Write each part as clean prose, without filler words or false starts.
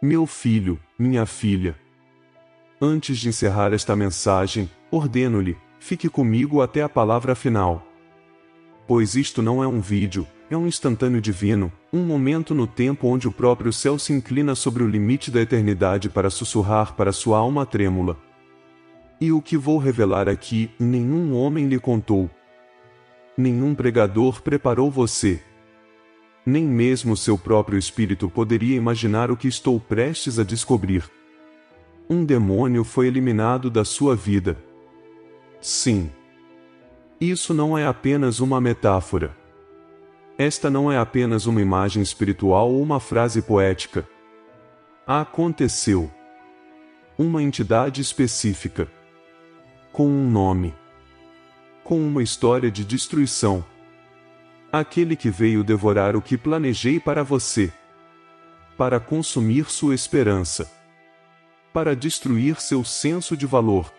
Meu filho, minha filha. Antes de encerrar esta mensagem, ordeno-lhe, fique comigo até a palavra final. Pois isto não é um vídeo, é um instantâneo divino, um momento no tempo onde o próprio céu se inclina sobre o limite da eternidade para sussurrar para sua alma trêmula. E o que vou revelar aqui, nenhum homem lhe contou. Nenhum pregador preparou você. Nem mesmo seu próprio espírito poderia imaginar o que estou prestes a descobrir. Um demônio foi eliminado da sua vida. Sim. Isso não é apenas uma metáfora. Esta não é apenas uma imagem espiritual ou uma frase poética. Aconteceu. Uma entidade específica. Com um nome. Com uma história de destruição. Aquele que veio devorar o que planejei para você. Para consumir sua esperança. Para destruir seu senso de valor.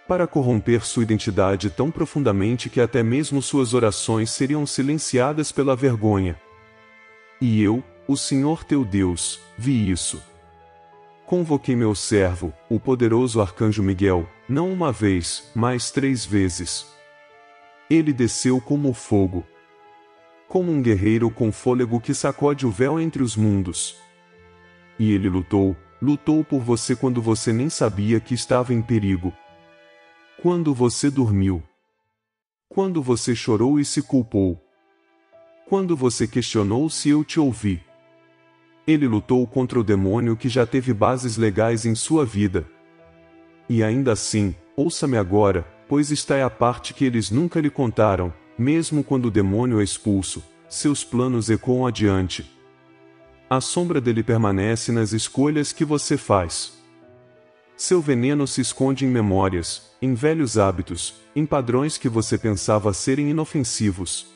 Para corromper sua identidade tão profundamente que até mesmo suas orações seriam silenciadas pela vergonha. E eu, o Senhor teu Deus, vi isso. Convoquei meu servo, o poderoso arcanjo Miguel, não uma vez, mas 3 vezes. Ele desceu como fogo. Como um guerreiro com fôlego que sacode o véu entre os mundos. E ele lutou por você quando você nem sabia que estava em perigo. Quando você dormiu. Quando você chorou e se culpou. Quando você questionou se eu te ouvi. Ele lutou contra o demônio que já teve bases legais em sua vida. E ainda assim, ouça-me agora, pois esta é a parte que eles nunca lhe contaram, mesmo quando o demônio é expulso, seus planos ecoam adiante. A sombra dele permanece nas escolhas que você faz. Seu veneno se esconde em memórias, em velhos hábitos, em padrões que você pensava serem inofensivos.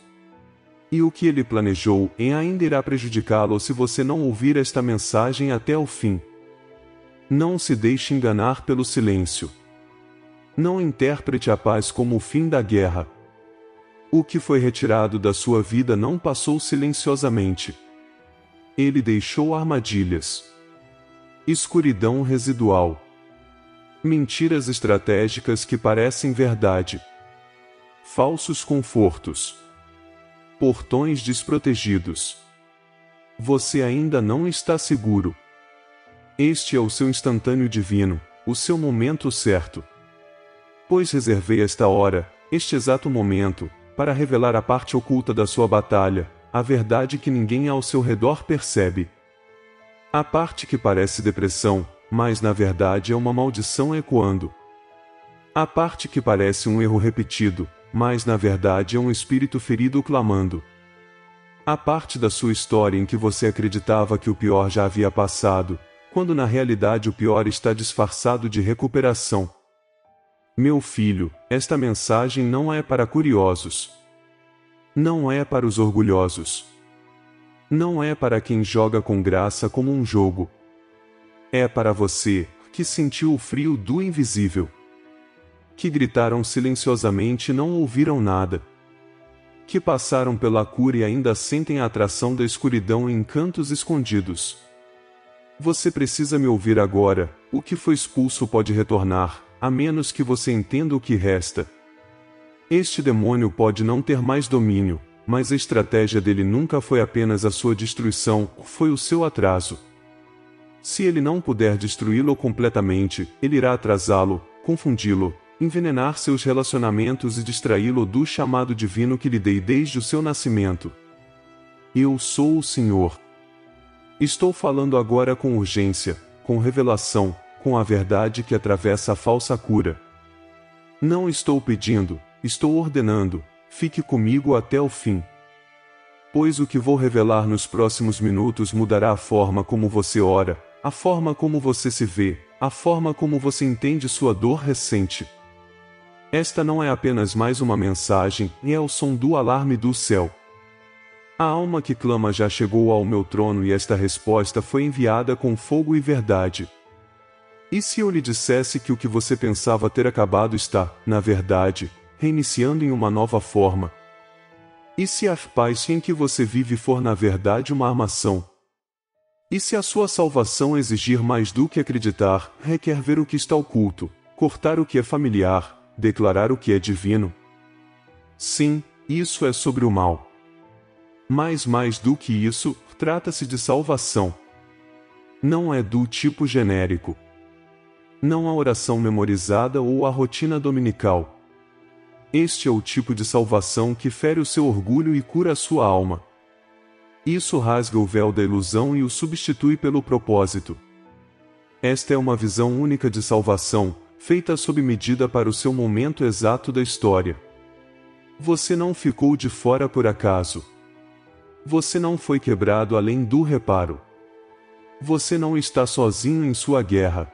E o que ele planejou ainda irá prejudicá-lo se você não ouvir esta mensagem até o fim. Não se deixe enganar pelo silêncio. Não interprete a paz como o fim da guerra. O que foi retirado da sua vida não passou silenciosamente. Ele deixou armadilhas. Escuridão residual. Mentiras estratégicas que parecem verdade. Falsos confortos. Portões desprotegidos. Você ainda não está seguro. Este é o seu instantâneo divino, o seu momento certo. Pois reservei esta hora, este exato momento, para revelar a parte oculta da sua batalha, a verdade que ninguém ao seu redor percebe. A parte que parece depressão, mas na verdade é uma maldição ecoando. A parte que parece um erro repetido, mas na verdade é um espírito ferido clamando. A parte da sua história em que você acreditava que o pior já havia passado, quando na realidade o pior está disfarçado de recuperação. Meu filho, esta mensagem não é para curiosos. Não é para os orgulhosos. Não é para quem joga com graça como um jogo. É para você, que sentiu o frio do invisível. Que gritaram silenciosamente e não ouviram nada. Que passaram pela cura e ainda sentem a atração da escuridão em cantos escondidos. Você precisa me ouvir agora, o que foi expulso pode retornar, a menos que você entenda o que resta. Este demônio pode não ter mais domínio, mas a estratégia dele nunca foi apenas a sua destruição, foi o seu atraso. Se ele não puder destruí-lo completamente, ele irá atrasá-lo, confundi-lo, envenenar seus relacionamentos e distraí-lo do chamado divino que lhe dei desde o seu nascimento. Eu sou o Senhor. Estou falando agora com urgência, com revelação, com a verdade que atravessa a falsa cura. Não estou pedindo, estou ordenando, fique comigo até o fim. Pois o que vou revelar nos próximos minutos mudará a forma como você ora, a forma como você se vê, a forma como você entende sua dor recente. Esta não é apenas mais uma mensagem, é o som do alarme do céu. A alma que clama já chegou ao meu trono e esta resposta foi enviada com fogo e verdade. E se eu lhe dissesse que o que você pensava ter acabado está, na verdade, reiniciando em uma nova forma? E se a paz em que você vive for na verdade uma armação? E se a sua salvação exigir mais do que acreditar, requer ver o que está oculto, cortar o que é familiar, declarar o que é divino? Sim, isso é sobre o mal. Mas mais do que isso, trata-se de salvação. Não é do tipo genérico. Não a oração memorizada ou a rotina dominical. Este é o tipo de salvação que fere o seu orgulho e cura a sua alma. Isso rasga o véu da ilusão e o substitui pelo propósito. Esta é uma visão única de salvação, feita sob medida para o seu momento exato da história. Você não ficou de fora por acaso. Você não foi quebrado além do reparo. Você não está sozinho em sua guerra.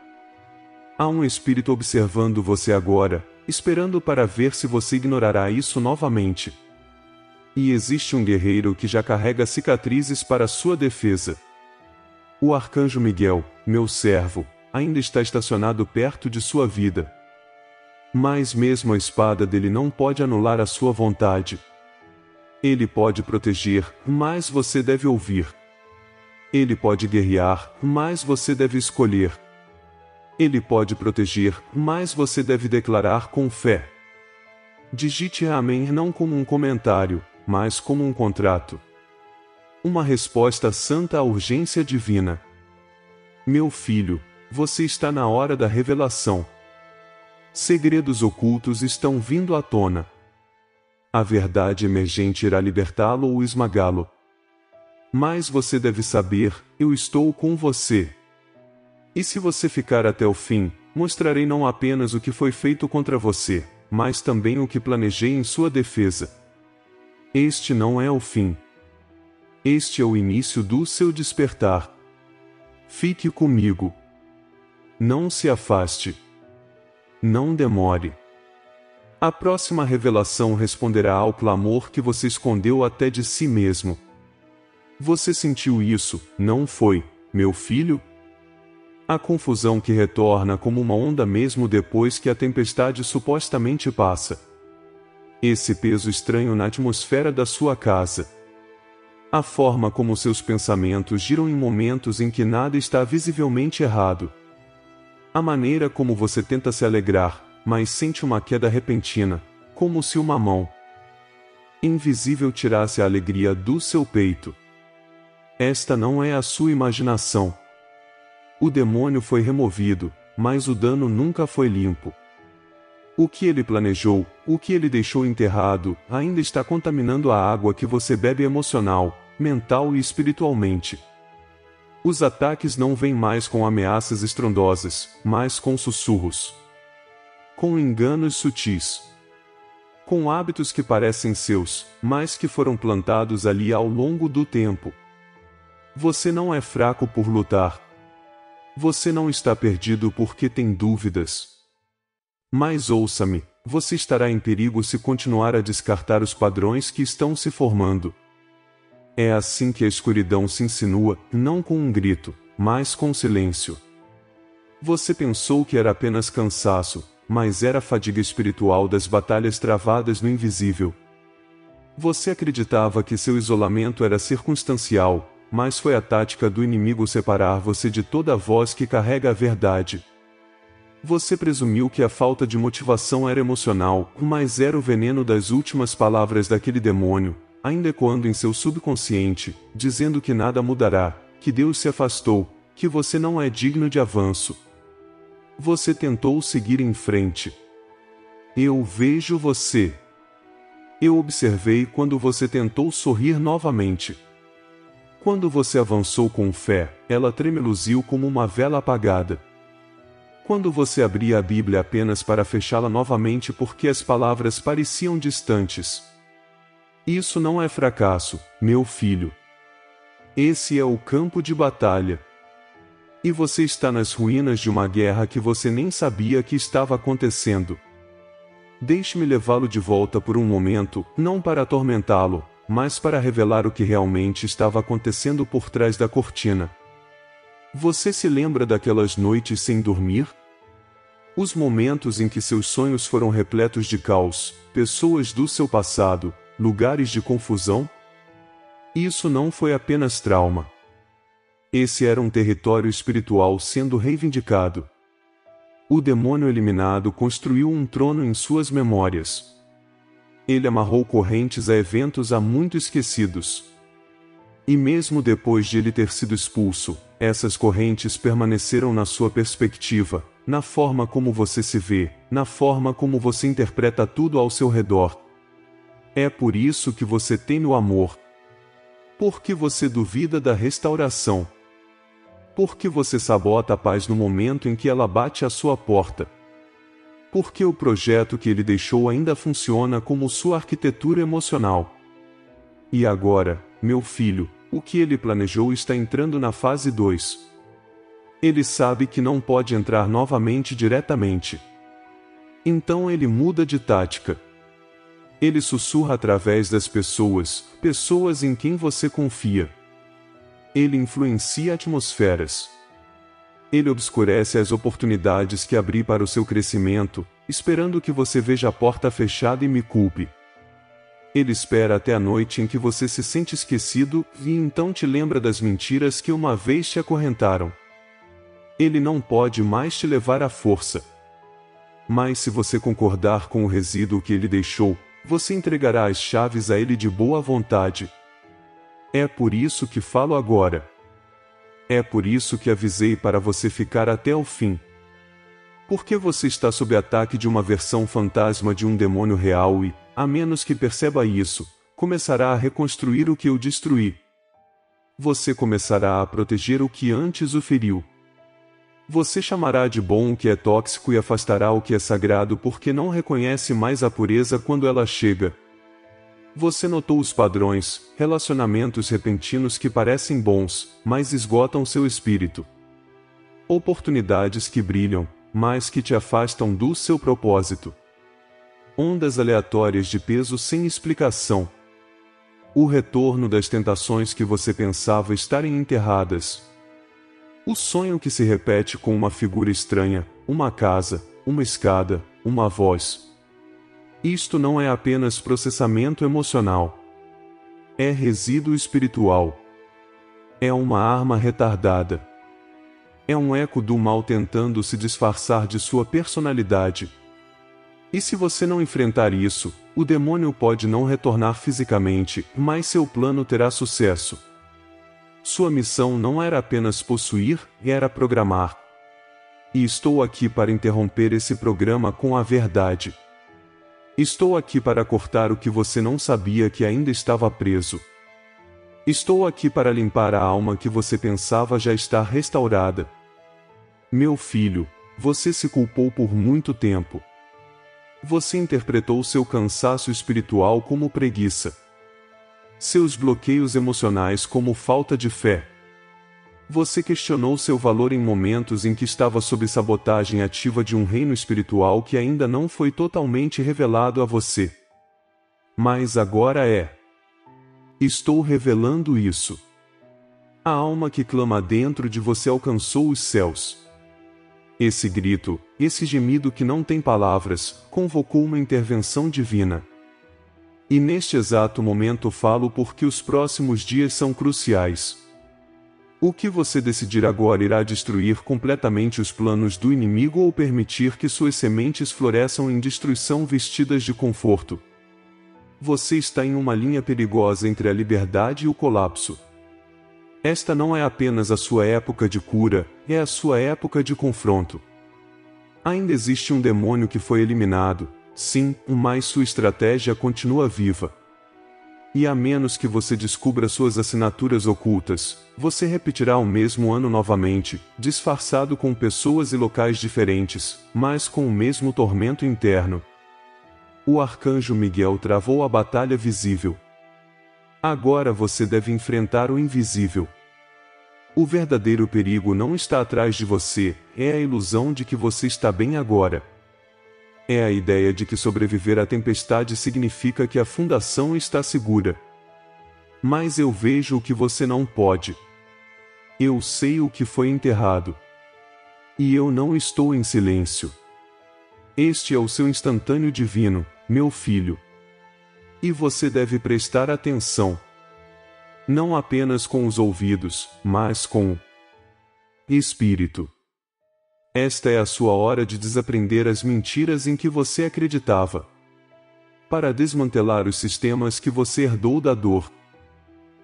Há um espírito observando você agora, esperando para ver se você ignorará isso novamente. E existe um guerreiro que já carrega cicatrizes para sua defesa. O arcanjo Miguel, meu servo, ainda está estacionado perto de sua vida. Mas mesmo a espada dele não pode anular a sua vontade. Ele pode proteger, mas você deve ouvir. Ele pode guerrear, mas você deve escolher. Ele pode proteger, mas você deve declarar com fé. Digite amém não como um comentário, mas como um contrato. Uma resposta santa à urgência divina. Meu filho, você está na hora da revelação. Segredos ocultos estão vindo à tona. A verdade emergente irá libertá-lo ou esmagá-lo. Mas você deve saber, eu estou com você. E se você ficar até o fim, mostrarei não apenas o que foi feito contra você, mas também o que planejei em sua defesa. Este não é o fim. Este é o início do seu despertar. Fique comigo. Não se afaste. Não demore. A próxima revelação responderá ao clamor que você escondeu até de si mesmo. Você sentiu isso, não foi, meu filho? A confusão que retorna como uma onda mesmo depois que a tempestade supostamente passa. Esse peso estranho na atmosfera da sua casa. A forma como seus pensamentos giram em momentos em que nada está visivelmente errado. A maneira como você tenta se alegrar, mas sente uma queda repentina, como se uma mão invisível tirasse a alegria do seu peito. Esta não é a sua imaginação. O demônio foi removido, mas o dano nunca foi limpo. O que ele planejou, o que ele deixou enterrado, ainda está contaminando a água que você bebe emocional, mental e espiritualmente. Os ataques não vêm mais com ameaças estrondosas, mas com sussurros. Com enganos sutis. Com hábitos que parecem seus, mas que foram plantados ali ao longo do tempo. Você não é fraco por lutar. Você não está perdido porque tem dúvidas. Mas ouça-me, você estará em perigo se continuar a descartar os padrões que estão se formando. É assim que a escuridão se insinua, não com um grito, mas com silêncio. Você pensou que era apenas cansaço, mas era a fadiga espiritual das batalhas travadas no invisível. Você acreditava que seu isolamento era circunstancial, mas foi a tática do inimigo separar você de toda a voz que carrega a verdade. Você presumiu que a falta de motivação era emocional, mas era o veneno das últimas palavras daquele demônio, ainda ecoando em seu subconsciente, dizendo que nada mudará, que Deus se afastou, que você não é digno de avanço. Você tentou seguir em frente. Eu vejo você. Eu observei quando você tentou sorrir novamente. Quando você avançou com fé, ela tremeluziu como uma vela apagada. Quando você abria a Bíblia apenas para fechá-la novamente porque as palavras pareciam distantes. Isso não é fracasso, meu filho. Esse é o campo de batalha. E você está nas ruínas de uma guerra que você nem sabia que estava acontecendo. Deixe-me levá-lo de volta por um momento, não para atormentá-lo, mas para revelar o que realmente estava acontecendo por trás da cortina. Você se lembra daquelas noites sem dormir? Os momentos em que seus sonhos foram repletos de caos, pessoas do seu passado, lugares de confusão? Isso não foi apenas trauma. Esse era um território espiritual sendo reivindicado. O demônio eliminado construiu um trono em suas memórias. Ele amarrou correntes a eventos há muito esquecidos. E mesmo depois de ele ter sido expulso, essas correntes permaneceram na sua perspectiva, na forma como você se vê, na forma como você interpreta tudo ao seu redor. É por isso que você teme o amor. Porque você duvida da restauração. Porque você sabota a paz no momento em que ela bate à sua porta. Porque o projeto que ele deixou ainda funciona como sua arquitetura emocional. E agora, meu filho, o que ele planejou está entrando na fase 2. Ele sabe que não pode entrar novamente diretamente. Então ele muda de tática. Ele sussurra através das pessoas em quem você confia. Ele influencia atmosferas. Ele obscurece as oportunidades que abri para o seu crescimento, esperando que você veja a porta fechada e me culpe. Ele espera até a noite em que você se sente esquecido e então te lembra das mentiras que uma vez te acorrentaram. Ele não pode mais te levar à força. Mas se você concordar com o resíduo que ele deixou, você entregará as chaves a ele de boa vontade. É por isso que falo agora. É por isso que avisei para você ficar até o fim. Porque você está sob ataque de uma versão fantasma de um demônio real e, a menos que perceba isso, começará a reconstruir o que eu destruí. Você começará a proteger o que antes o feriu. Você chamará de bom o que é tóxico e afastará o que é sagrado porque não reconhece mais a pureza quando ela chega. Você notou os padrões, relacionamentos repentinos que parecem bons, mas esgotam seu espírito. Oportunidades que brilham, mas que te afastam do seu propósito. Ondas aleatórias de peso sem explicação. O retorno das tentações que você pensava estarem enterradas. O sonho que se repete com uma figura estranha, uma casa, uma escada, uma voz. Isto não é apenas processamento emocional. É resíduo espiritual. É uma arma retardada. É um eco do mal tentando se disfarçar de sua personalidade. E se você não enfrentar isso, o demônio pode não retornar fisicamente, mas seu plano terá sucesso. Sua missão não era apenas possuir, era programar. E estou aqui para interromper esse programa com a verdade. Estou aqui para cortar o que você não sabia que ainda estava preso. Estou aqui para limpar a alma que você pensava já estar restaurada. Meu filho, você se culpou por muito tempo. Você interpretou seu cansaço espiritual como preguiça. Seus bloqueios emocionais como falta de fé. Você questionou seu valor em momentos em que estava sob sabotagem ativa de um reino espiritual que ainda não foi totalmente revelado a você. Mas agora é. Estou revelando isso. A alma que clama dentro de você alcançou os céus. Esse grito, esse gemido que não tem palavras, convocou uma intervenção divina. E neste exato momento falo porque os próximos dias são cruciais. O que você decidir agora irá destruir completamente os planos do inimigo ou permitir que suas sementes floresçam em destruição vestidas de conforto. Você está em uma linha perigosa entre a liberdade e o colapso. Esta não é apenas a sua época de cura, é a sua época de confronto. Ainda existe um demônio que foi eliminado, sim, mas sua estratégia continua viva. E a menos que você descubra suas assinaturas ocultas, você repetirá o mesmo ano novamente, disfarçado com pessoas e locais diferentes, mas com o mesmo tormento interno. O arcanjo Miguel travou a batalha visível. Agora você deve enfrentar o invisível. O verdadeiro perigo não está atrás de você, é a ilusão de que você está bem agora. É a ideia de que sobreviver à tempestade significa que a fundação está segura. Mas eu vejo o que você não pode. Eu sei o que foi enterrado. E eu não estou em silêncio. Este é o seu instantâneo divino, meu filho. E você deve prestar atenção. não apenas com os ouvidos, mas com o espírito. Esta é a sua hora de desaprender as mentiras em que você acreditava, para desmantelar os sistemas que você herdou da dor.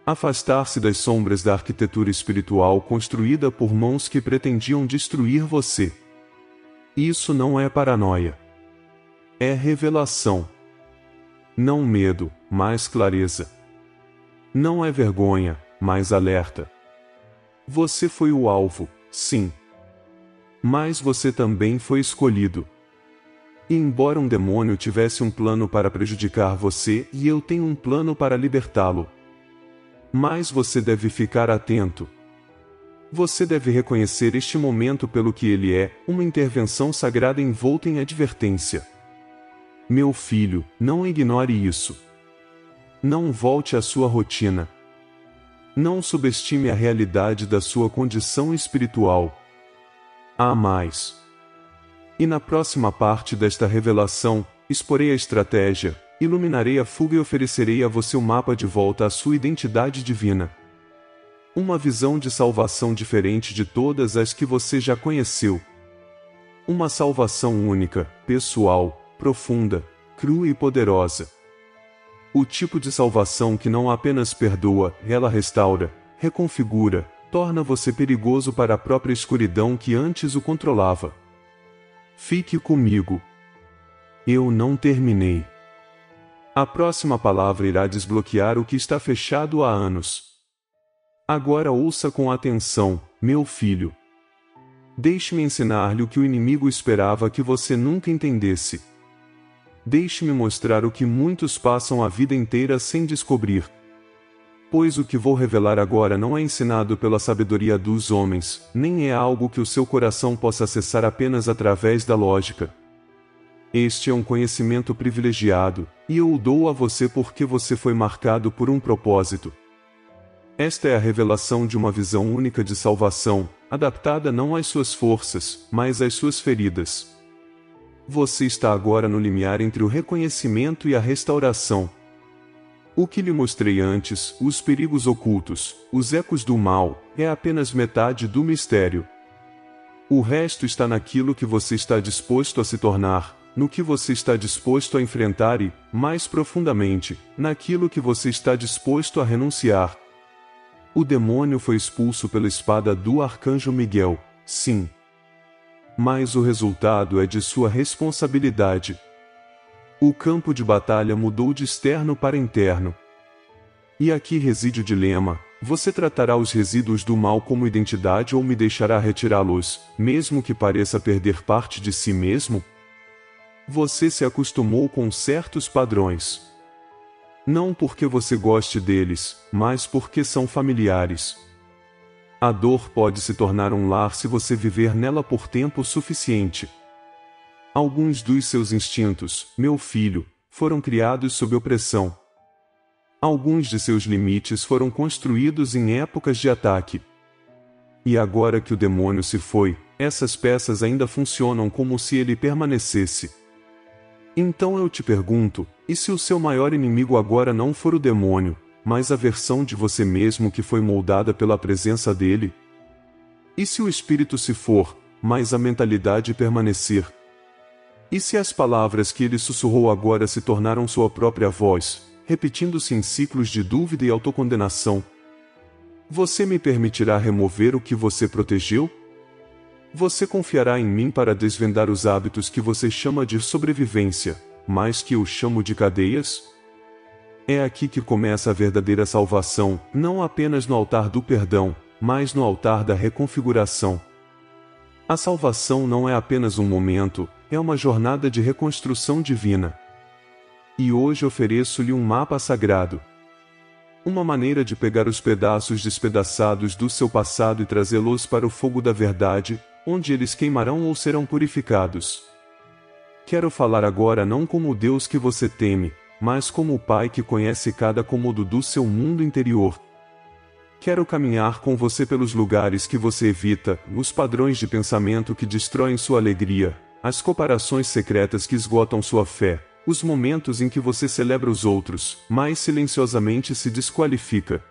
Afastar-se das sombras da arquitetura espiritual construída por mãos que pretendiam destruir você. Isso não é paranoia. É revelação. Não medo, mas clareza. Não é vergonha, mas alerta. Você foi o alvo, sim. Mas você também foi escolhido. E embora um demônio tivesse um plano para prejudicar você, e eu tenho um plano para libertá-lo. Mas você deve ficar atento. Você deve reconhecer este momento pelo que ele é, uma intervenção sagrada envolta em advertência. Meu filho, não ignore isso. Não volte à sua rotina. Não subestime a realidade da sua condição espiritual. Há mais. E na próxima parte desta revelação, exporei a estratégia, iluminarei a fuga e oferecerei a você o mapa de volta à sua identidade divina. Uma visão de salvação diferente de todas as que você já conheceu. Uma salvação única, pessoal, profunda, crua e poderosa. O tipo de salvação que não apenas perdoa, ela restaura, reconfigura, torna você perigoso para a própria escuridão que antes o controlava. Fique comigo. Eu não terminei. A próxima palavra irá desbloquear o que está fechado há anos. Agora ouça com atenção, meu filho. Deixe-me ensinar-lhe o que o inimigo esperava que você nunca entendesse. Deixe-me mostrar o que muitos passam a vida inteira sem descobrir. Pois o que vou revelar agora não é ensinado pela sabedoria dos homens, nem é algo que o seu coração possa acessar apenas através da lógica. Este é um conhecimento privilegiado, e eu o dou a você porque você foi marcado por um propósito. Esta é a revelação de uma visão única de salvação, adaptada não às suas forças, mas às suas feridas. Você está agora no limiar entre o reconhecimento e a restauração. O que lhe mostrei antes, os perigos ocultos, os ecos do mal, é apenas metade do mistério. O resto está naquilo que você está disposto a se tornar, no que você está disposto a enfrentar e, mais profundamente, naquilo que você está disposto a renunciar. O demônio foi expulso pela espada do arcanjo Miguel, sim. Mas o resultado é de sua responsabilidade. O campo de batalha mudou de externo para interno. E aqui reside o dilema: você tratará os resíduos do mal como identidade ou me deixará retirá-los, mesmo que pareça perder parte de si mesmo? Você se acostumou com certos padrões. Não porque você goste deles, mas porque são familiares. A dor pode se tornar um lar se você viver nela por tempo suficiente. Alguns dos seus instintos, meu filho, foram criados sob opressão. Alguns de seus limites foram construídos em épocas de ataque. E agora que o demônio se foi, essas peças ainda funcionam como se ele permanecesse. Então eu te pergunto, e se o seu maior inimigo agora não for o demônio, mas a versão de você mesmo que foi moldada pela presença dele? E se o espírito se for, mas a mentalidade permanecer? E se as palavras que ele sussurrou agora se tornaram sua própria voz, repetindo-se em ciclos de dúvida e autocondenação? Você me permitirá remover o que você protegeu? Você confiará em mim para desvendar os hábitos que você chama de sobrevivência, mas que eu chamo de cadeias? É aqui que começa a verdadeira salvação, não apenas no altar do perdão, mas no altar da reconfiguração. A salvação não é apenas um momento, é uma jornada de reconstrução divina. E hoje ofereço-lhe um mapa sagrado. Uma maneira de pegar os pedaços despedaçados do seu passado e trazê-los para o fogo da verdade, onde eles queimarão ou serão purificados. Quero falar agora não como o Deus que você teme, mas como o Pai que conhece cada cômodo do seu mundo interior. Quero caminhar com você pelos lugares que você evita, os padrões de pensamento que destroem sua alegria, as comparações secretas que esgotam sua fé, os momentos em que você celebra os outros, mas silenciosamente se desqualifica.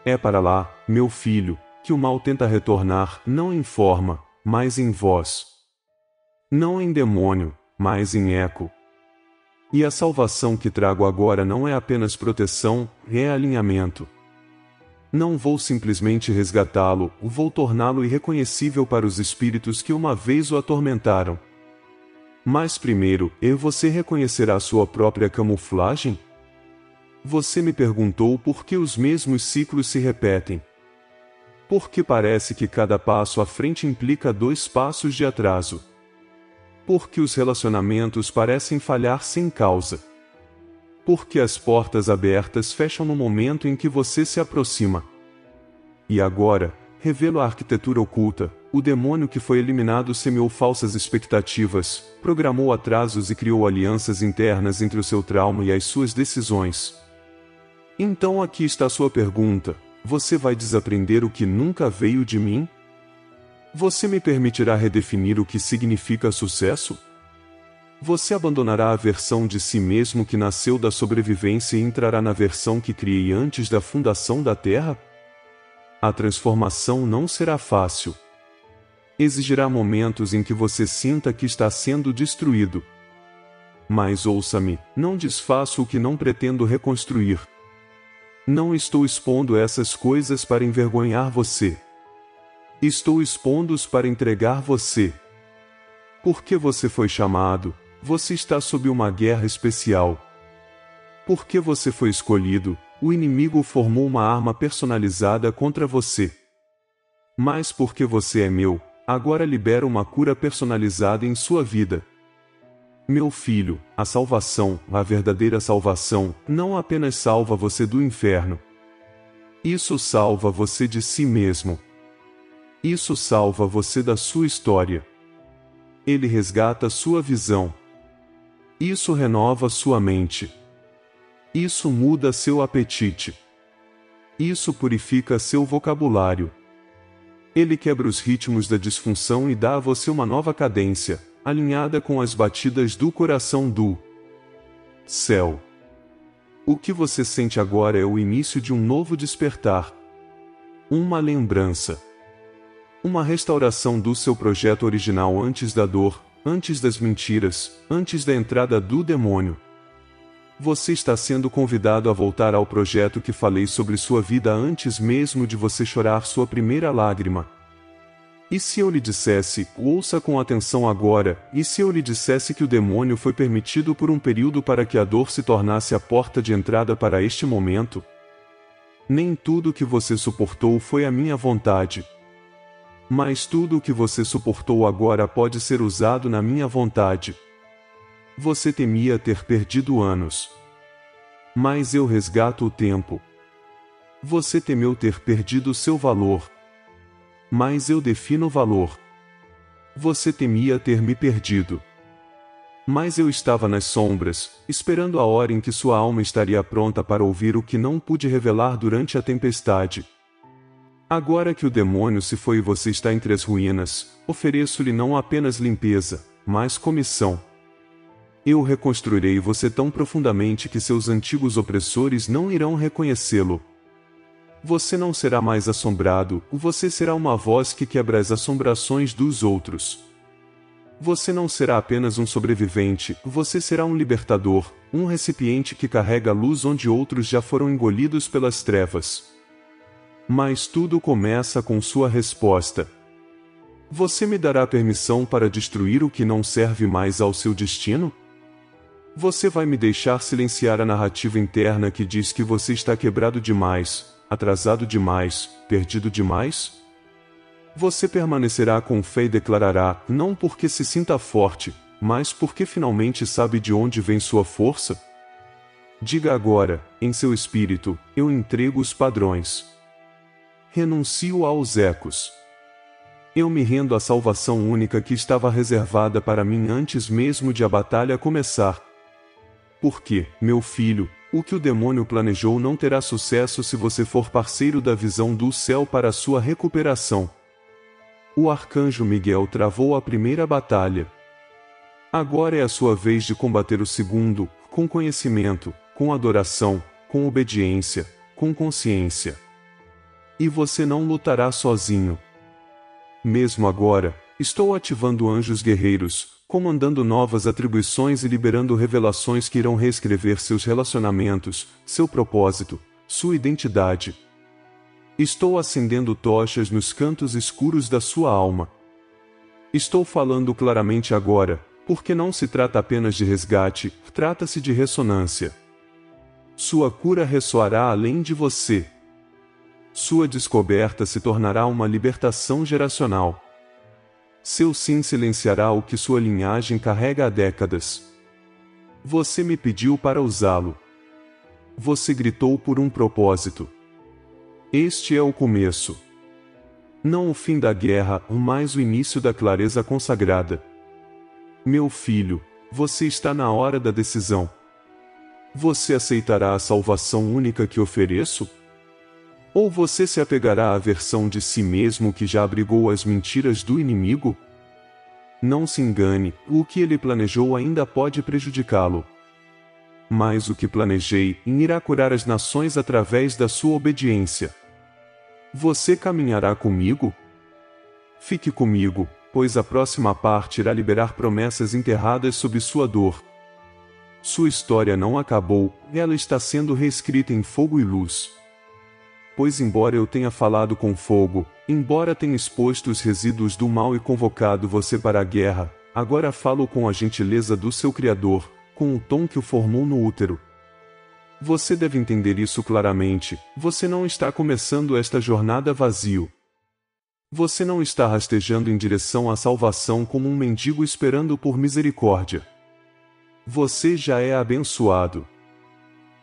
É para lá, meu filho, que o mal tenta retornar, não em forma, mas em voz. Não em demônio, mas em eco. E a salvação que trago agora não é apenas proteção, é alinhamento. Não vou simplesmente resgatá-lo, vou torná-lo irreconhecível para os espíritos que uma vez o atormentaram. Mas primeiro, você reconhecerá sua própria camuflagem? Você me perguntou por que os mesmos ciclos se repetem. Porque parece que cada passo à frente implica 2 passos de atraso. Porque os relacionamentos parecem falhar sem causa. Porque as portas abertas fecham no momento em que você se aproxima. E agora, revelo a arquitetura oculta. O demônio que foi eliminado semeou falsas expectativas, programou atrasos e criou alianças internas entre o seu trauma e as suas decisões. Então aqui está a sua pergunta: você vai desaprender o que nunca veio de mim? Você me permitirá redefinir o que significa sucesso? Você abandonará a versão de si mesmo que nasceu da sobrevivência e entrará na versão que criei antes da fundação da Terra? A transformação não será fácil. Exigirá momentos em que você sinta que está sendo destruído. Mas ouça-me, não desfaço o que não pretendo reconstruir. Não estou expondo essas coisas para envergonhar você. Estou expondo-os para entregar você. Porque você foi chamado, você está sob uma guerra especial. Porque você foi escolhido, o inimigo formou uma arma personalizada contra você. Mas porque você é meu, agora libero uma cura personalizada em sua vida. Meu filho, a salvação, a verdadeira salvação, não apenas salva você do inferno. Isso salva você de si mesmo. Isso salva você da sua história. Ele resgata sua visão. Isso renova sua mente. Isso muda seu apetite. Isso purifica seu vocabulário. Ele quebra os ritmos da disfunção e dá a você uma nova cadência, alinhada com as batidas do coração do céu. O que você sente agora é o início de um novo despertar. Uma lembrança. Uma restauração do seu projeto original antes da dor, antes das mentiras, antes da entrada do demônio. Você está sendo convidado a voltar ao projeto que falei sobre sua vida antes mesmo de você chorar sua primeira lágrima. E se eu lhe dissesse, ouça com atenção agora, e se eu lhe dissesse que o demônio foi permitido por um período para que a dor se tornasse a porta de entrada para este momento? Nem tudo o que você suportou foi a minha vontade. Mas tudo o que você suportou agora pode ser usado na minha vontade. Você temia ter perdido anos. Mas eu resgato o tempo. Você temeu ter perdido seu valor. Mas eu defino o valor. Você temia ter me perdido. Mas eu estava nas sombras, esperando a hora em que sua alma estaria pronta para ouvir o que não pude revelar durante a tempestade. Agora que o demônio se foi e você está entre as ruínas, ofereço-lhe não apenas limpeza, mas comissão. Eu reconstruirei você tão profundamente que seus antigos opressores não irão reconhecê-lo. Você não será mais assombrado, você será uma voz que quebra as assombrações dos outros. Você não será apenas um sobrevivente, você será um libertador, um recipiente que carrega a luz onde outros já foram engolidos pelas trevas. Mas tudo começa com sua resposta. Você me dará permissão para destruir o que não serve mais ao seu destino? Você vai me deixar silenciar a narrativa interna que diz que você está quebrado demais, atrasado demais, perdido demais? Você permanecerá com fé e declarará, não porque se sinta forte, mas porque finalmente sabe de onde vem sua força? Diga agora, em seu espírito, eu entrego os padrões. Renuncio aos ecos. Eu me rendo à salvação única que estava reservada para mim antes mesmo de a batalha começar. Porque, meu filho, o que o demônio planejou não terá sucesso se você for parceiro da visão do céu para a sua recuperação. O arcanjo Miguel travou a primeira batalha. Agora é a sua vez de combater o segundo, com conhecimento, com adoração, com obediência, com consciência. E você não lutará sozinho. Mesmo agora, estou ativando anjos guerreiros, comandando novas atribuições e liberando revelações que irão reescrever seus relacionamentos, seu propósito, sua identidade. Estou acendendo tochas nos cantos escuros da sua alma. Estou falando claramente agora, porque não se trata apenas de resgate, trata-se de ressonância. Sua cura ressoará além de você. Sua descoberta se tornará uma libertação geracional. Seu sim silenciará o que sua linhagem carrega há décadas. Você me pediu para usá-lo. Você gritou por um propósito. Este é o começo. Não o fim da guerra, mas o início da clareza consagrada. Meu filho, você está na hora da decisão. Você aceitará a salvação única que ofereço? Ou você se apegará à versão de si mesmo que já abrigou as mentiras do inimigo? Não se engane, o que ele planejou ainda pode prejudicá-lo. Mas o que planejei irá curar as nações através da sua obediência. Você caminhará comigo? Fique comigo, pois a próxima parte irá liberar promessas enterradas sob sua dor. Sua história não acabou, ela está sendo reescrita em fogo e luz. Pois embora eu tenha falado com fogo, embora tenha exposto os resíduos do mal e convocado você para a guerra, agora falo com a gentileza do seu Criador, com o tom que o formou no útero. Você deve entender isso claramente, você não está começando esta jornada vazio. Você não está rastejando em direção à salvação como um mendigo esperando por misericórdia. Você já é abençoado.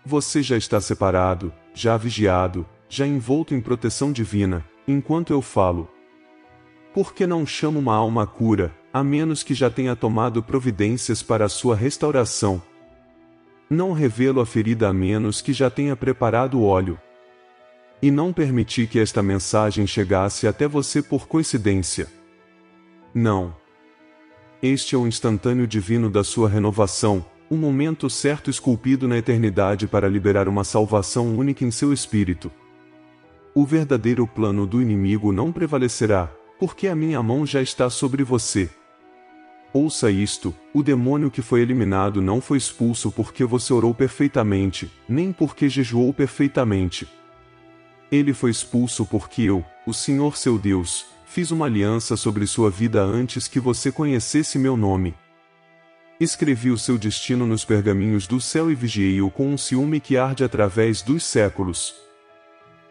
Você já está separado, já vigiado, já envolto em proteção divina, enquanto eu falo. Por que não chamo uma alma à cura, a menos que já tenha tomado providências para a sua restauração? Não revelo a ferida a menos que já tenha preparado o óleo. E não permiti que esta mensagem chegasse até você por coincidência. Não. Este é o instantâneo divino da sua renovação, um momento certo esculpido na eternidade para liberar uma salvação única em seu espírito. O verdadeiro plano do inimigo não prevalecerá, porque a minha mão já está sobre você. Ouça isto, o demônio que foi eliminado não foi expulso porque você orou perfeitamente, nem porque jejuou perfeitamente. Ele foi expulso porque eu, o Senhor seu Deus, fiz uma aliança sobre sua vida antes que você conhecesse meu nome. Escrevi o seu destino nos pergaminhos do céu e vigiei-o com um ciúme que arde através dos séculos.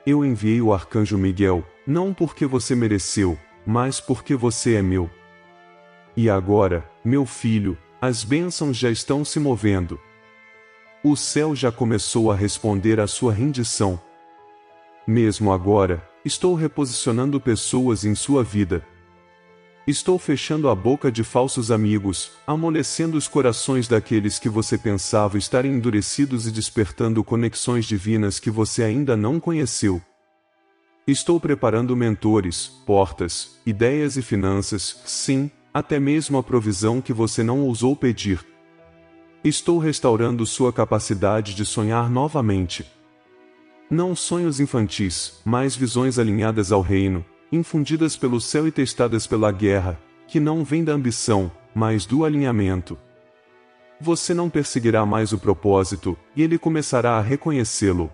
Eu enviei o arcanjo Miguel, não porque você mereceu, mas porque você é meu. E agora, meu filho, as bênçãos já estão se movendo. O céu já começou a responder à sua rendição. Mesmo agora, estou reposicionando pessoas em sua vida. Estou fechando a boca de falsos amigos, amolecendo os corações daqueles que você pensava estarem endurecidos e despertando conexões divinas que você ainda não conheceu. Estou preparando mentores, portas, ideias e finanças, sim, até mesmo a provisão que você não ousou pedir. Estou restaurando sua capacidade de sonhar novamente. Não sonhos infantis, mas visões alinhadas ao reino, infundidas pelo céu e testadas pela guerra, que não vem da ambição, mas do alinhamento. Você não perseguirá mais o propósito, e ele começará a reconhecê-lo.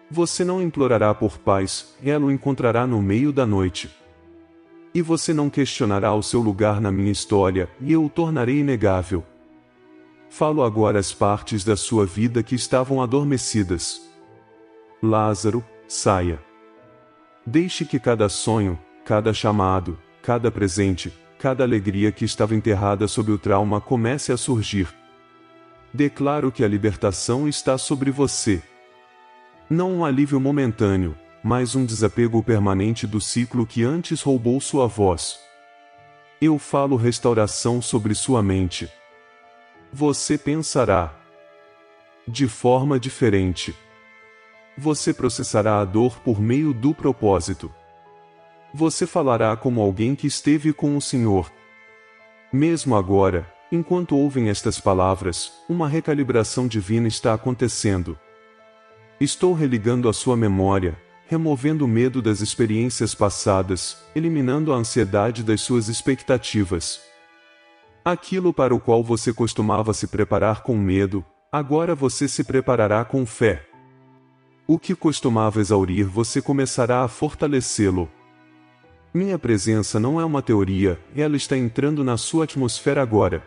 Você não implorará por paz, e ela o encontrará no meio da noite. E você não questionará o seu lugar na minha história, e eu o tornarei inegável. Falo agora as partes da sua vida que estavam adormecidas. Lázaro, saia. Deixe que cada sonho, cada chamado, cada presente, cada alegria que estava enterrada sob o trauma comece a surgir. Declaro que a libertação está sobre você. Não um alívio momentâneo, mas um desapego permanente do ciclo que antes roubou sua voz. Eu falo restauração sobre sua mente. Você pensará de forma diferente. Você processará a dor por meio do propósito. Você falará como alguém que esteve com o Senhor. Mesmo agora, enquanto ouvem estas palavras, uma recalibração divina está acontecendo. Estou religando a sua memória, removendo o medo das experiências passadas, eliminando a ansiedade das suas expectativas. Aquilo para o qual você costumava se preparar com medo, agora você se preparará com fé. O que costumava exaurir você começará a fortalecê-lo. Minha presença não é uma teoria, ela está entrando na sua atmosfera agora.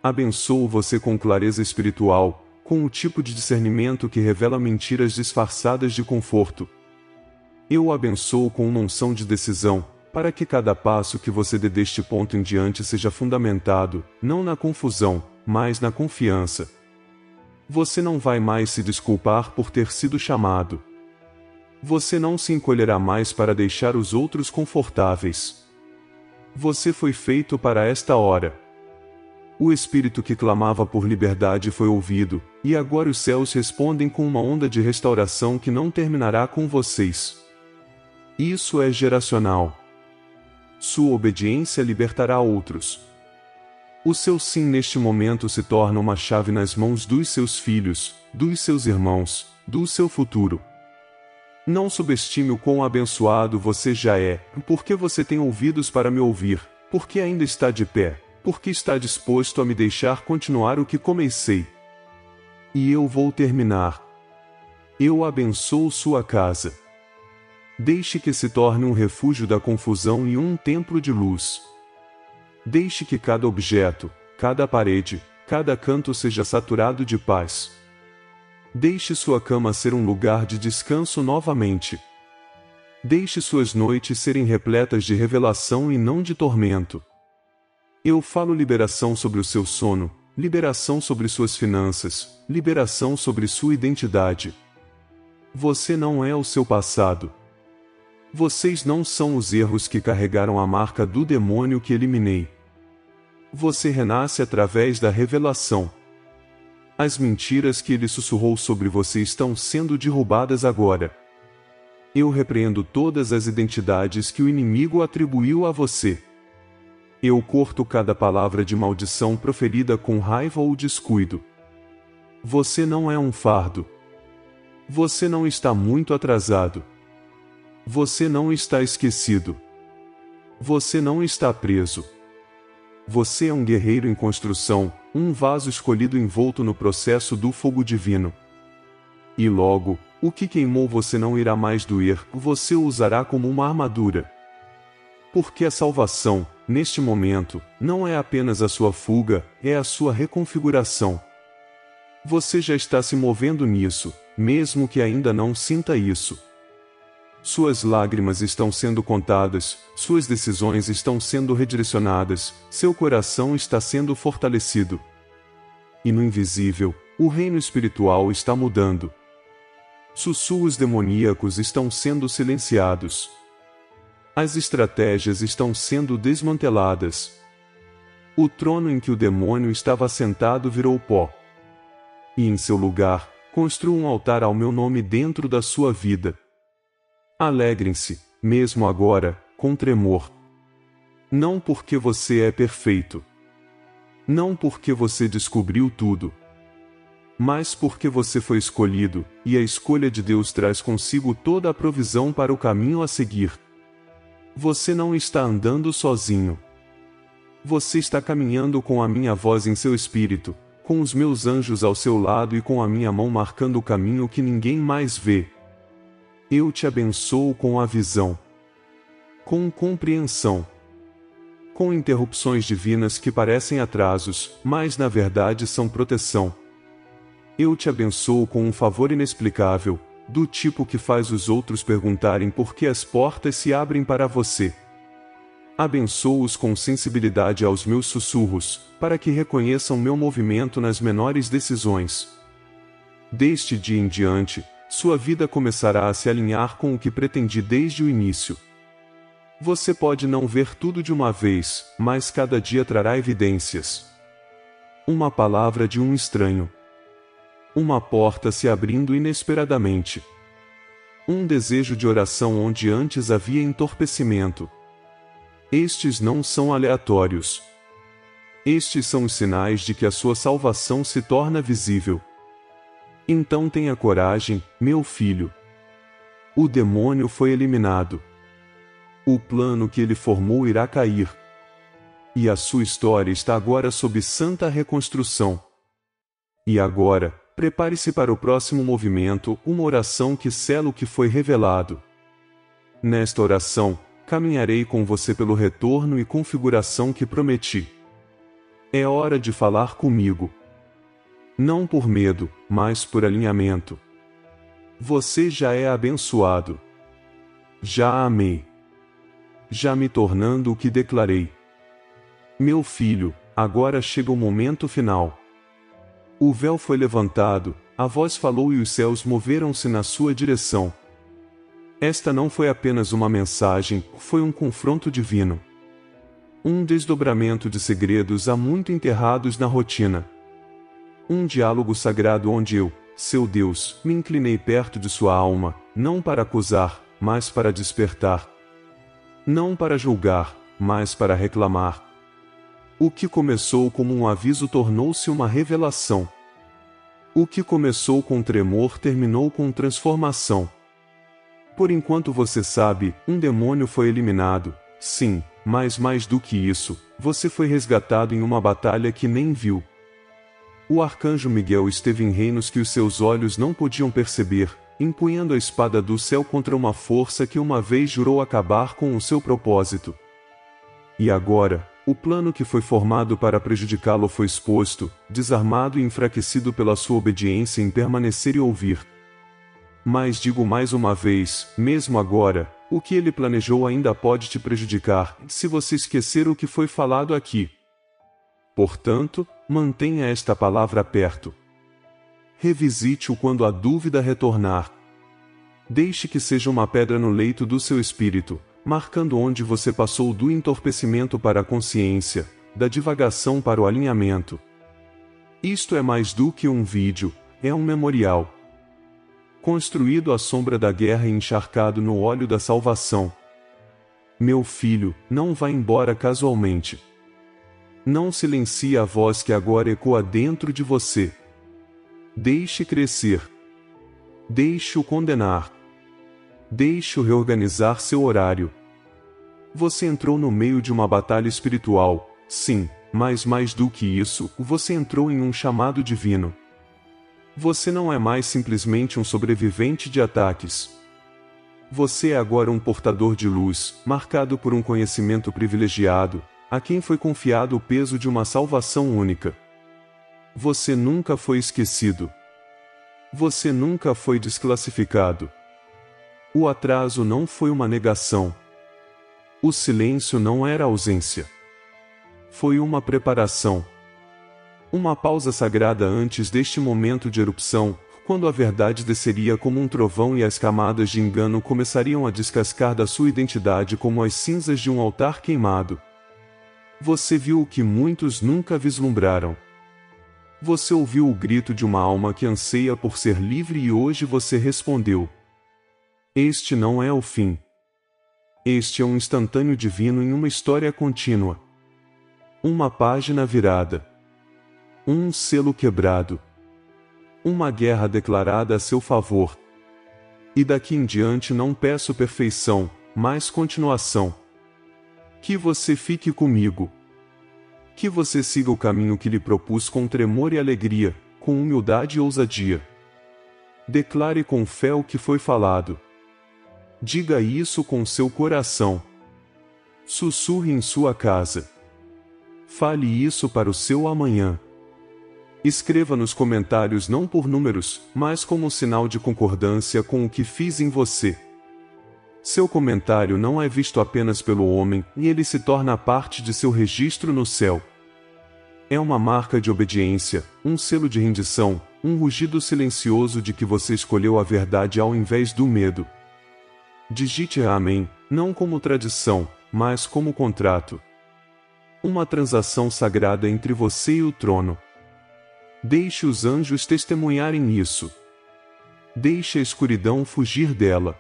Abençoo você com clareza espiritual, com o tipo de discernimento que revela mentiras disfarçadas de conforto. Eu o abençoo com uma unção de decisão, para que cada passo que você dê deste ponto em diante seja fundamentado, não na confusão, mas na confiança. Você não vai mais se desculpar por ter sido chamado. Você não se encolherá mais para deixar os outros confortáveis. Você foi feito para esta hora. O espírito que clamava por liberdade foi ouvido, e agora os céus respondem com uma onda de restauração que não terminará com vocês. Isso é geracional. Sua obediência libertará outros. O seu sim neste momento se torna uma chave nas mãos dos seus filhos, dos seus irmãos, do seu futuro. Não subestime o quão abençoado você já é, porque você tem ouvidos para me ouvir, porque ainda está de pé, porque está disposto a me deixar continuar o que comecei. E eu vou terminar. Eu abençoo sua casa. Deixe que se torne um refúgio da confusão e um templo de luz. Deixe que cada objeto, cada parede, cada canto seja saturado de paz. Deixe sua cama ser um lugar de descanso novamente. Deixe suas noites serem repletas de revelação e não de tormento. Eu falo liberação sobre o seu sono, liberação sobre suas finanças, liberação sobre sua identidade. Você não é o seu passado. Vocês não são os erros que carregaram a marca do demônio que eliminei. Você renasce através da revelação. As mentiras que ele sussurrou sobre você estão sendo derrubadas agora. Eu repreendo todas as identidades que o inimigo atribuiu a você. Eu corto cada palavra de maldição proferida com raiva ou descuido. Você não é um fardo. Você não está muito atrasado. Você não está esquecido. Você não está preso. Você é um guerreiro em construção, um vaso escolhido envolto no processo do fogo divino. E logo, o que queimou você não irá mais doer, você o usará como uma armadura. Porque a salvação, neste momento, não é apenas a sua fuga, é a sua reconfiguração. Você já está se movendo nisso, mesmo que ainda não sinta isso. Suas lágrimas estão sendo contadas, suas decisões estão sendo redirecionadas, seu coração está sendo fortalecido. E no invisível, o reino espiritual está mudando. Sussurros demoníacos estão sendo silenciados. As estratégias estão sendo desmanteladas. O trono em que o demônio estava sentado virou pó. E em seu lugar, construa um altar ao meu nome dentro da sua vida. Alegrem-se, mesmo agora, com tremor. Não porque você é perfeito. Não porque você descobriu tudo. Mas porque você foi escolhido, e a escolha de Deus traz consigo toda a provisão para o caminho a seguir. Você não está andando sozinho. Você está caminhando com a minha voz em seu espírito, com os meus anjos ao seu lado e com a minha mão marcando o caminho que ninguém mais vê. Eu te abençoo com a visão, com compreensão, com interrupções divinas que parecem atrasos, mas na verdade são proteção. Eu te abençoo com um favor inexplicável, do tipo que faz os outros perguntarem por que as portas se abrem para você. Abençoo-os com sensibilidade aos meus sussurros, para que reconheçam meu movimento nas menores decisões. Deste dia em diante, sua vida começará a se alinhar com o que pretendi desde o início. Você pode não ver tudo de uma vez, mas cada dia trará evidências. Uma palavra de um estranho. Uma porta se abrindo inesperadamente. Um desejo de oração onde antes havia entorpecimento. Estes não são aleatórios. Estes são os sinais de que a sua salvação se torna visível. Então tenha coragem, meu filho. O demônio foi eliminado. O plano que ele formou irá cair. E a sua história está agora sob santa reconstrução. E agora, prepare-se para o próximo movimento, uma oração que sela o que foi revelado. Nesta oração, caminharei com você pelo retorno e configuração que prometi. É hora de falar comigo. Não por medo, mas por alinhamento. Você já é abençoado. Já amei. Já me tornando o que declarei. Meu filho, agora chega o momento final. O véu foi levantado, a voz falou e os céus moveram-se na sua direção. Esta não foi apenas uma mensagem, foi um confronto divino. Um desdobramento de segredos há muito enterrados na rotina. Um diálogo sagrado onde eu, seu Deus, me inclinei perto de sua alma, não para acusar, mas para despertar. Não para julgar, mas para reclamar. O que começou como um aviso tornou-se uma revelação. O que começou com tremor terminou com transformação. Por enquanto você sabe, um demônio foi eliminado, sim, mas mais do que isso, você foi resgatado em uma batalha que nem viu. O arcanjo Miguel esteve em reinos que os seus olhos não podiam perceber, empunhando a espada do céu contra uma força que uma vez jurou acabar com o seu propósito. E agora, o plano que foi formado para prejudicá-lo foi exposto, desarmado e enfraquecido pela sua obediência em permanecer e ouvir. Mas digo mais uma vez, mesmo agora, o que ele planejou ainda pode te prejudicar, se você esquecer o que foi falado aqui. Portanto, mantenha esta palavra perto. Revisite-o quando a dúvida retornar. Deixe que seja uma pedra no leito do seu espírito, marcando onde você passou do entorpecimento para a consciência, da divagação para o alinhamento. Isto é mais do que um vídeo, é um memorial. Construído à sombra da guerra e encharcado no óleo da salvação. Meu filho, não vá embora casualmente. Não silencie a voz que agora ecoa dentro de você. Deixe crescer. Deixe-o condenar. Deixe-o reorganizar seu horário. Você entrou no meio de uma batalha espiritual, sim, mas mais do que isso, você entrou em um chamado divino. Você não é mais simplesmente um sobrevivente de ataques. Você é agora um portador de luz, marcado por um conhecimento privilegiado, a quem foi confiado o peso de uma salvação única. Você nunca foi esquecido. Você nunca foi desclassificado. O atraso não foi uma negação. O silêncio não era ausência. Foi uma preparação. Uma pausa sagrada antes deste momento de erupção, quando a verdade desceria como um trovão e as camadas de engano começariam a descascar da sua identidade como as cinzas de um altar queimado. Você viu o que muitos nunca vislumbraram. Você ouviu o grito de uma alma que anseia por ser livre e hoje você respondeu. Este não é o fim. Este é um instantâneo divino em uma história contínua. Uma página virada. Um selo quebrado. Uma guerra declarada a seu favor. E daqui em diante não peço perfeição, mas continuação. Que você fique comigo. Que você siga o caminho que lhe propus com tremor e alegria, com humildade e ousadia. Declare com fé o que foi falado. Diga isso com seu coração. Sussurre em sua casa. Fale isso para o seu amanhã. Escreva nos comentários não por números, mas como um sinal de concordância com o que fiz em você. Seu comentário não é visto apenas pelo homem, e ele se torna parte de seu registro no céu. É uma marca de obediência, um selo de rendição, um rugido silencioso de que você escolheu a verdade ao invés do medo. Digite Amém, não como tradição, mas como contrato. Uma transação sagrada entre você e o trono. Deixe os anjos testemunharem isso. Deixe a escuridão fugir dela.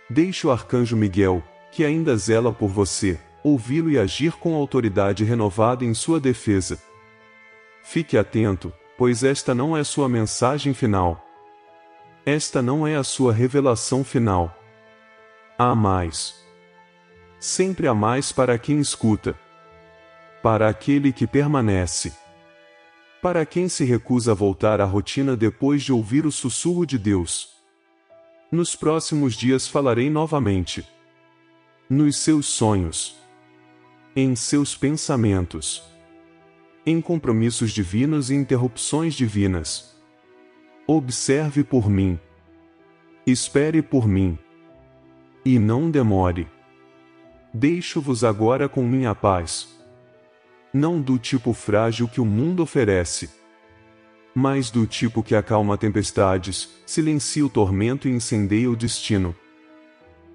Deixe o arcanjo Miguel, que ainda zela por você, ouvi-lo e agir com autoridade renovada em sua defesa. Fique atento, pois esta não é sua mensagem final. Esta não é a sua revelação final. Há mais. Sempre há mais para quem escuta. Para aquele que permanece. Para quem se recusa a voltar à rotina depois de ouvir o sussurro de Deus. Nos próximos dias falarei novamente. Nos seus sonhos. Em seus pensamentos. Em compromissos divinos e interrupções divinas. Observe por mim. Espere por mim. E não demore. Deixo-vos agora com minha paz. Não do tipo frágil que o mundo oferece, mas do tipo que acalma tempestades, silencia o tormento e incendeia o destino.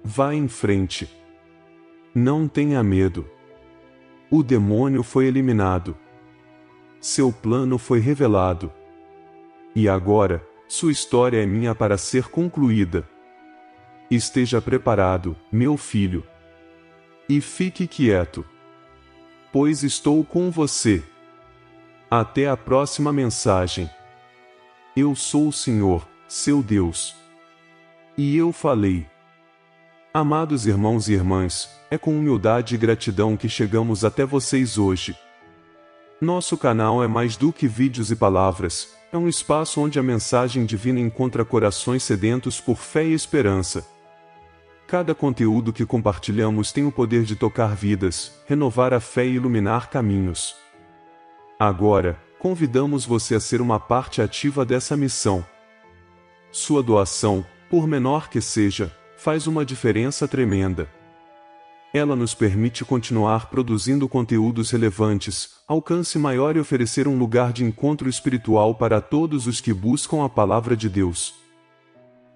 Vá em frente. Não tenha medo. O demônio foi eliminado. Seu plano foi revelado. E agora, sua história é minha para ser concluída. Esteja preparado, meu filho. E fique quieto. Pois estou com você. Até a próxima mensagem. Eu sou o Senhor, seu Deus. E eu falei. Amados irmãos e irmãs, é com humildade e gratidão que chegamos até vocês hoje. Nosso canal é mais do que vídeos e palavras, é um espaço onde a mensagem divina encontra corações sedentos por fé e esperança. Cada conteúdo que compartilhamos tem o poder de tocar vidas, renovar a fé e iluminar caminhos. Agora, convidamos você a ser uma parte ativa dessa missão. Sua doação, por menor que seja, faz uma diferença tremenda. Ela nos permite continuar produzindo conteúdos relevantes, alcance maior e oferecer um lugar de encontro espiritual para todos os que buscam a Palavra de Deus.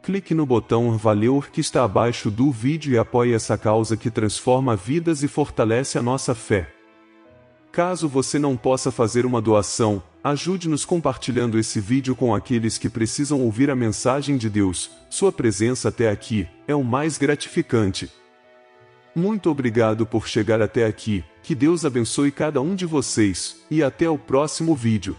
Clique no botão Valeu que está abaixo do vídeo e apoie essa causa que transforma vidas e fortalece a nossa fé. Caso você não possa fazer uma doação, ajude-nos compartilhando esse vídeo com aqueles que precisam ouvir a mensagem de Deus. Sua presença até aqui é o mais gratificante. Muito obrigado por chegar até aqui, que Deus abençoe cada um de vocês, e até o próximo vídeo.